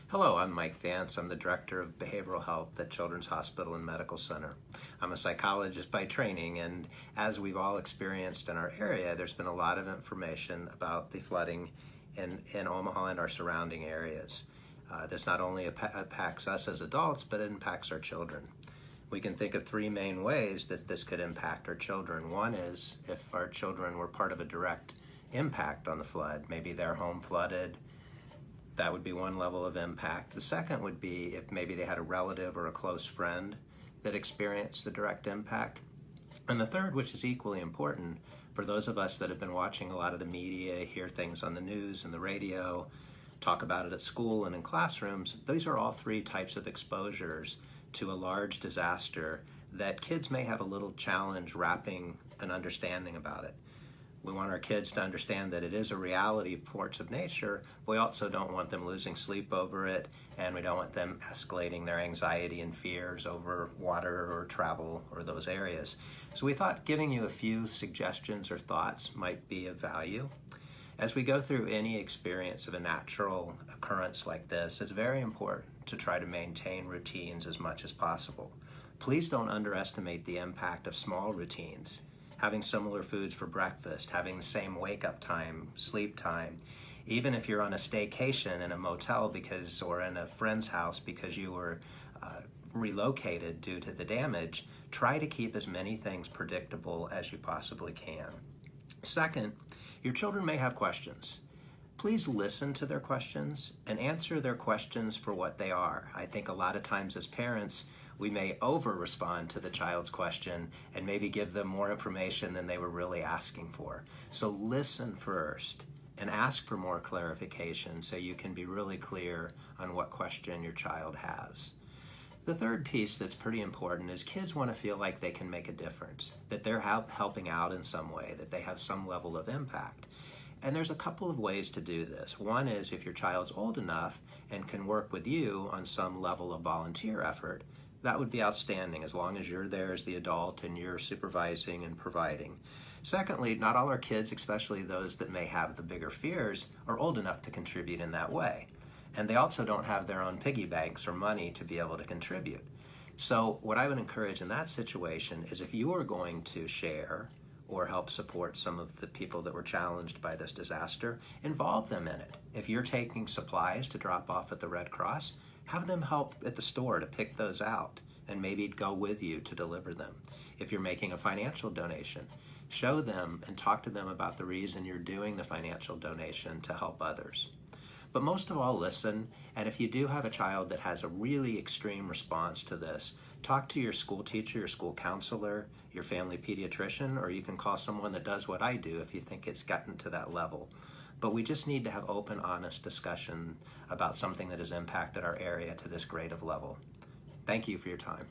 Hello, I'm Mike Vance. I'm the Director of Behavioral Health at Children's Hospital and Medical Center. I'm a psychologist by training, and as we've all experienced in our area, there's been a lot of information about the flooding in Omaha and our surrounding areas. This not only impacts us as adults, but it impacts our children. We can think of three main ways that this could impact our children. One is if our children were part of a direct impact on the flood, maybe their home flooded. That would be one level of impact. The second would be if maybe they had a relative or a close friend that experienced the direct impact. And the third, which is equally important, for those of us that have been watching a lot of the media, hear things on the news and the radio, talk about it at school and in classrooms, these are all three types of exposures to a large disaster that kids may have a little challenge wrapping an understanding about it. We want our kids to understand that it is a reality of force of nature. We also don't want them losing sleep over it, and we don't want them escalating their anxiety and fears over water or travel or those areas. So we thought giving you a few suggestions or thoughts might be of value. As we go through any experience of a natural occurrence like this, it's very important to try to maintain routines as much as possible. Please don't underestimate the impact of small routines. Having similar foods for breakfast, having the same wake-up time, sleep time. Even if you're on a staycation in a motel or in a friend's house because you were relocated due to the damage, try to keep as many things predictable as you possibly can. Second, your children may have questions. Please listen to their questions and answer their questions for what they are. I think a lot of times as parents, we may over-respond to the child's question and maybe give them more information than they were really asking for. So listen first and ask for more clarification so you can be really clear on what question your child has. The third piece that's pretty important is kids want to feel like they can make a difference, that they're helping out in some way, that they have some level of impact. And there's a couple of ways to do this. One is if your child's old enough and can work with you on some level of volunteer effort, that would be outstanding as long as you're there as the adult and you're supervising and providing. Secondly, not all our kids, especially those that may have the bigger fears, are old enough to contribute in that way. And they also don't have their own piggy banks or money to be able to contribute. So what I would encourage in that situation is if you are going to share or help support some of the people that were challenged by this disaster, involve them in it. If you're taking supplies to drop off at the Red Cross, have them help at the store to pick those out and maybe go with you to deliver them. If you're making a financial donation, show them and talk to them about the reason you're doing the financial donation to help others. But most of all, listen, and if you do have a child that has a really extreme response to this, talk to your school teacher, your school counselor, your family pediatrician, or you can call someone that does what I do if you think it's gotten to that level. But we just need to have open, honest discussion about something that has impacted our area to this great of level. Thank you for your time.